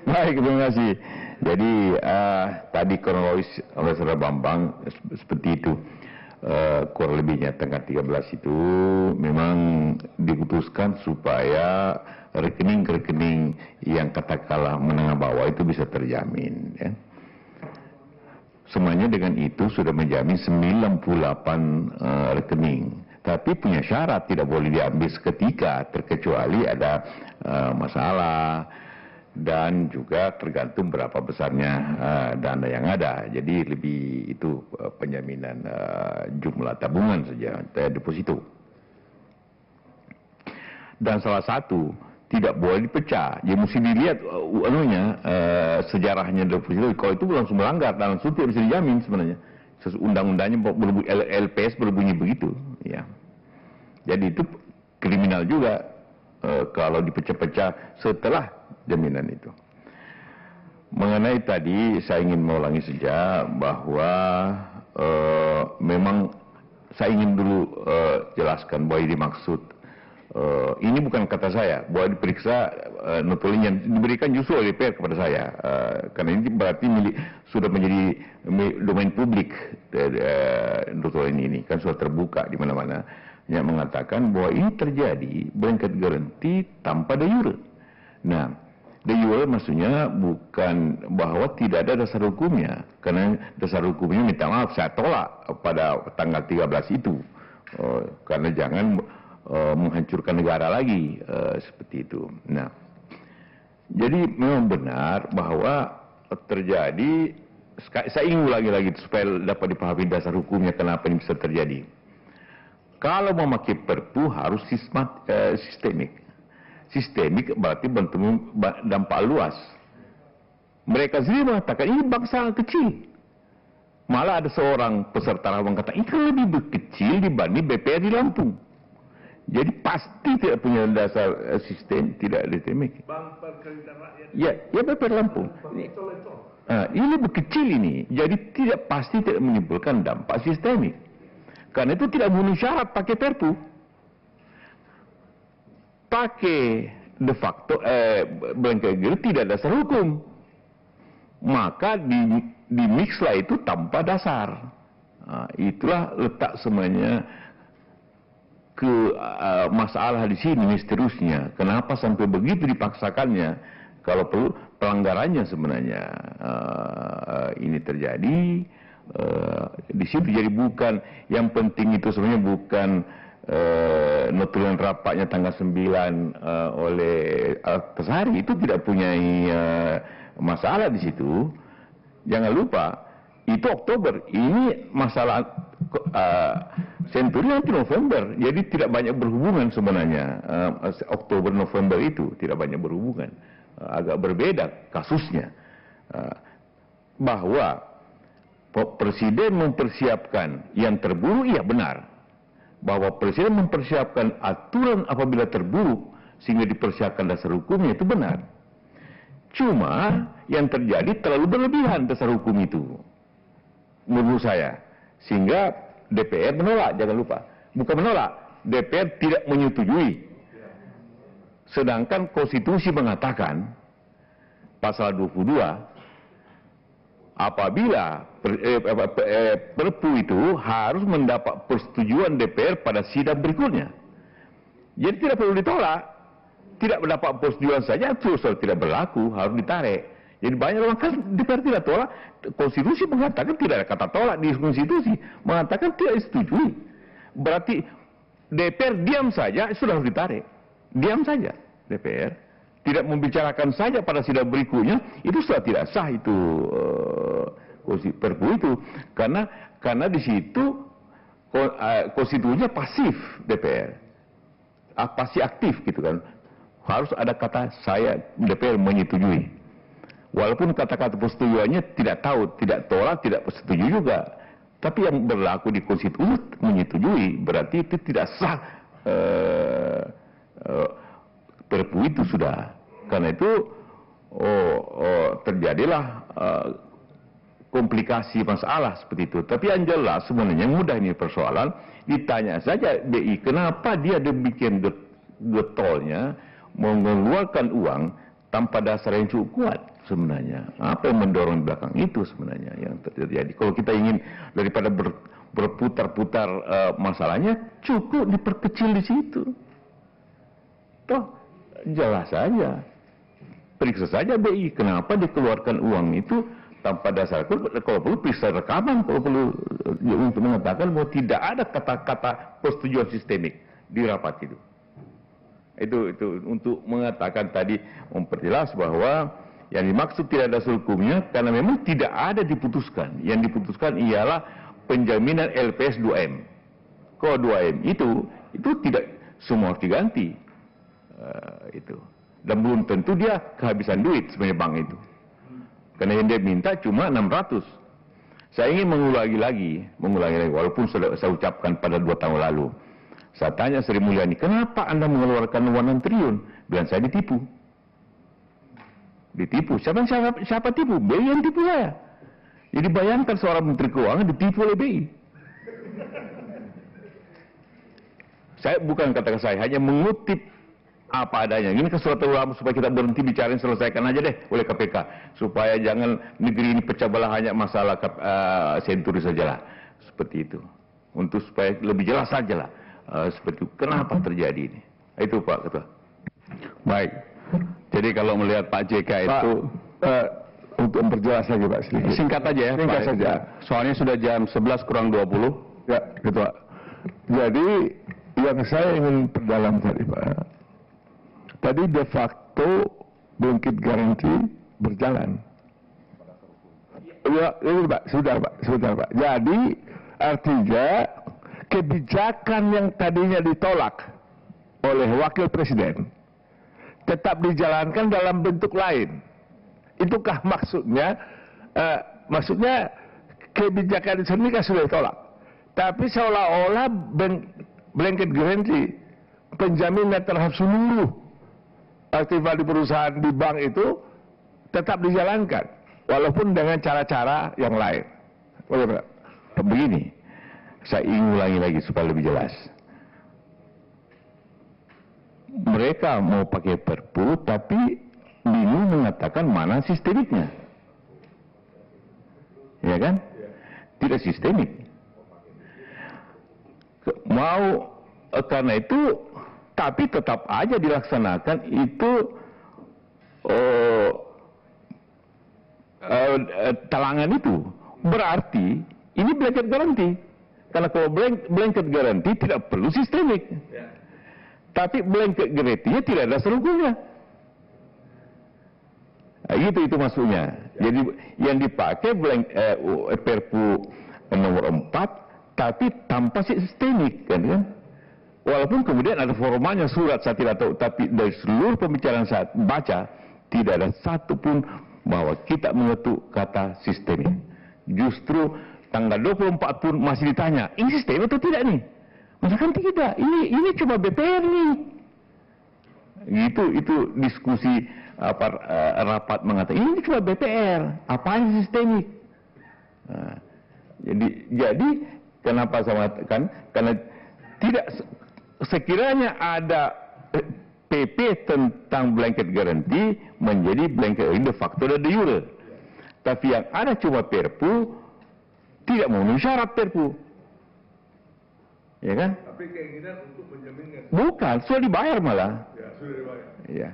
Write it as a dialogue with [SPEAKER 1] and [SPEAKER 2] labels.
[SPEAKER 1] Baik, terima kasih. Jadi tadi kronologis oleh Saudara Bambang seperti itu. Kurang lebihnya tanggal 13 itu memang diputuskan supaya rekening-rekening yang katakanlah menengah bawah itu bisa terjamin. Ya. Semuanya dengan itu sudah menjamin 98 rekening. Tapi punya syarat, tidak boleh diambil seketika, terkecuali ada masalah. Dan juga tergantung berapa besarnya dana yang ada. Jadi lebih itu penjaminan jumlah tabungan saja, deposito. Dan salah satu tidak boleh dipecah. Jadi mesti dilihat sejarahnya deposito. Kalau itu langsung melanggar dan langsung tidak bisa dijamin sebenarnya. Undang-undangnya LPS berbunyi begitu. Ya. Jadi itu kriminal juga kalau dipecah-pecah setelah jaminan itu. Mengenai tadi saya ingin mengulangi saja bahwa memang saya ingin dulu jelaskan bahwa ini maksud ini bukan kata saya, bahwa diperiksa notulin yang diberikan justru oleh DPR kepada saya, karena ini berarti sudah menjadi domain publik. Notulin ini kan sudah terbuka di mana-mana yang mengatakan bahwa ini terjadi blanket guarantee tanpa de jure. Nah, de jure maksudnya bukan bahwa tidak ada dasar hukumnya, karena dasar hukumnya minta maaf saya tolak pada tanggal 13 itu, karena jangan menghancurkan negara lagi seperti itu. Nah, jadi memang benar bahwa terjadi. Saya ingin ulangi lagi supaya dapat dipahami dasar hukumnya kenapa ini bisa terjadi. Kalau memakai perpu harus sistemik. Sistemik berarti dampak luas. Mereka sendiri mengatakan ini bangsa kecil. Malah ada seorang peserta rawang kata ini kan lebih kecil dibanding BPR di Lampung. Jadi pasti tidak punya dasar sistem, tidak sistemik.
[SPEAKER 2] Bank Perkreditan Rakyat.
[SPEAKER 1] Ya BPR Lampung. Ini lebih kecil ini, jadi pasti tidak menimbulkan dampak sistemik. Karena itu tidak memenuhi syarat pakai perpu. Pakai de facto blanket guarantee tidak ada dasar hukum. Maka di mixlah itu tanpa dasar. Itulah letak semuanya masalah di sini misteriusnya. Kenapa sampai begitu dipaksakannya? Kalau perlu pelanggarannya sebenarnya ini terjadi. Di situ jadi bukan yang penting itu sebenarnya bukan notulen rapatnya tanggal 9 oleh Antasari itu tidak punya masalah di situ. Jangan lupa itu Oktober, ini masalah Senturi nanti November, jadi tidak banyak berhubungan sebenarnya. Oktober November itu tidak banyak berhubungan, agak berbeda kasusnya. Bahwa Presiden mempersiapkan yang terburuk, iya benar. Bahwa Presiden mempersiapkan aturan apabila terburuk sehingga dipersiapkan dasar hukumnya itu benar. Cuma yang terjadi terlalu berlebihan dasar hukum itu, menurut saya. Sehingga DPR menolak, jangan lupa. Bukan menolak, DPR tidak menyetujui. Sedangkan konstitusi mengatakan, pasal 22, apabila perpu itu harus mendapat persetujuan DPR pada sidang berikutnya. Jadi tidak perlu ditolak. Tidak mendapat persetujuan saja, terus tidak berlaku, harus ditarik. Jadi banyak orang kan DPR tidak tolak. Konstitusi mengatakan tidak ada kata tolak di konstitusi. Mengatakan tidak disetujui. Berarti DPR diam saja, sudah harus ditarik. Diam saja DPR. Tidak membicarakan saja pada sidang berikutnya, itu sudah tidak sah itu perpu itu. Karena di situ konstitusinya pasif DPR. Pasti aktif gitu kan. Harus ada kata saya DPR menyetujui. Walaupun kata-kata persetujuannya tidak tahu, tidak tolak, tidak setuju juga. Tapi yang berlaku di konstitusi menyetujui, berarti itu tidak sah perpu itu sudah. Karena itu terjadilah komplikasi masalah seperti itu. Tapi yang jelas sebenarnya mudah ini persoalan. Ditanya saja BI kenapa dia demikian getolnya mengeluarkan uang tanpa dasar yang cukup kuat sebenarnya. Apa yang mendorong di belakang itu sebenarnya yang terjadi? Kalau kita ingin daripada berputar-putar masalahnya, cukup diperkecil di situ. Toh jelas saja. Periksa saja BI, kenapa dikeluarkan uang itu tanpa dasar. Kalau perlu periksa rekaman, kalau perlu untuk mengatakan bahwa tidak ada kata-kata persetujuan sistemik di rapat itu. Itu untuk mengatakan tadi, memperjelas bahwa yang dimaksud tidak ada hukumnya karena memang tidak ada diputuskan. Yang diputuskan ialah penjaminan LPS 2M. Kalau 2M itu tidak semua harus diganti. Itu. Dan belum tentu dia kehabisan duit sebenarnya bank itu. Karena yang dia minta cuma 600. Saya ingin mengulangi lagi, walaupun sudah saya ucapkan pada 2 tahun lalu. Saya tanya Sri Mulyani, kenapa Anda mengeluarkan uang 6 triliun? Bilang saya ditipu. Ditipu. Siapa tipu? BI yang tipu saya. Jadi bayangkan seorang Menteri Keuangan ditipu oleh BI. Saya bukan katakan saya, hanya mengutip apa adanya. Ini kan suatu ulama supaya kita berhenti bicara, selesaikan aja deh oleh KPK. Supaya jangan negeri ini pecah belah hanya masalah senturi sajalah. Seperti itu. Untuk supaya lebih jelas sajalah. Seperti itu. Kenapa terjadi ini? Itu Pak Ketua.
[SPEAKER 2] Baik. Jadi kalau melihat Pak JK itu...
[SPEAKER 3] untuk memperjelas saja Pak sedikit.
[SPEAKER 2] Singkat aja ya
[SPEAKER 3] Singkat
[SPEAKER 2] Pak.
[SPEAKER 3] saja.
[SPEAKER 2] Soalnya sudah jam 11 kurang 20.
[SPEAKER 3] Ya, Ketua. Jadi yang saya ingin perdalam tadi Pak. Tadi de facto blanket guarantee berjalan. Ya, ini Pak, sudah Pak. Jadi artinya kebijakan yang tadinya ditolak oleh Wakil Presiden tetap dijalankan dalam bentuk lain. Itukah maksudnya? Maksudnya kebijakan ini kan sudah ditolak. Tapi seolah-olah blanket guarantee penjaminan terhadap seluruh aktivitas di perusahaan di bank itu tetap dijalankan, walaupun dengan cara-cara yang lain.
[SPEAKER 1] Begini, saya ingin ulangi lagi supaya lebih jelas. Mereka mau pakai Perpu, tapi bingung mengatakan mana sistemiknya. Ya kan? Tidak sistemik. Mau, karena itu, tapi tetap aja dilaksanakan itu talangan itu. Berarti ini blanket guarantee. Karena kalau blanket guarantee tidak perlu sistemik. Tapi blanket guarantee tidak ada hukumnya. Nah, itu maksudnya. Jadi yang dipakai Perpu nomor 4 tapi tanpa sistemik kan? Walaupun kemudian ada formalnya surat saya tidak tahu, tapi dari seluruh pembicaraan saya baca tidak ada satupun bahwa kita mengetuk kata sistemik. Justru tanggal 24 pun masih ditanya, ini sistem atau tidak nih? Masakan tidak, ini cuma BPR nih. Itu diskusi rapat mengatakan ini cuma BPR, apaan sistemik? Nah, jadi kenapa saya mengatakan? Karena tidak sekiranya ada PP tentang blanket guarantee menjadi blanket de facto dan de jure. Tapi yang ada cuma Perpu, tidak memenuhi syarat Perpu. Ya kan?
[SPEAKER 3] Tapi keinginan untuk menjaminkan.
[SPEAKER 1] Bukan, sudah dibayar malah.
[SPEAKER 3] Ya, sudah dibayar.
[SPEAKER 1] Ya.